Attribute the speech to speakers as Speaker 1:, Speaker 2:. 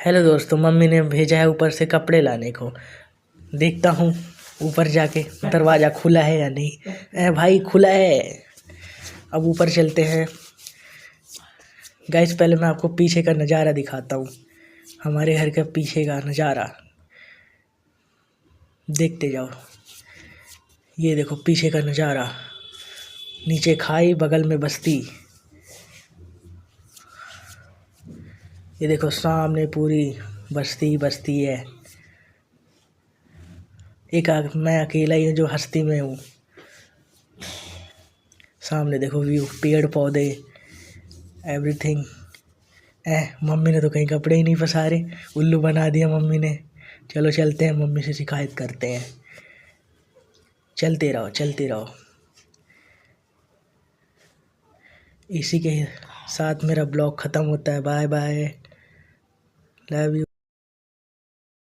Speaker 1: Hello दोस्तों, mummy ने भेजा है ऊपर से कपड़े लाने को। देखता हूँ ऊपर जाके दरवाज़ा खुला है या नहीं। भाई खुला है। अब ऊपर चलते हैं। गाइस पहले मैं आपको पीछे का नज़ारा दिखाता हूँ, हमारे घर के पीछे का नज़ारा देखते जाओ। ये देखो पीछे का नज़ारा, नीचे खाई, बगल में बस्ती। ये देखो सामने पूरी बस्ती बस्ती है। मैं अकेला ही हूँ जो हस्ती में हूँ। सामने देखो व्यू, पेड़ पौधे, एवरीथिंग। मम्मी ने तो कहीं कपड़े ही नहीं पसारे, उल्लू बना दिया मम्मी ने। चलो चलते हैं, मम्मी से शिकायत करते हैं। चलते रहो चलते रहो। इसी के साथ मेरा ब्लॉग ख़त्म होता है। Bye bye, love you.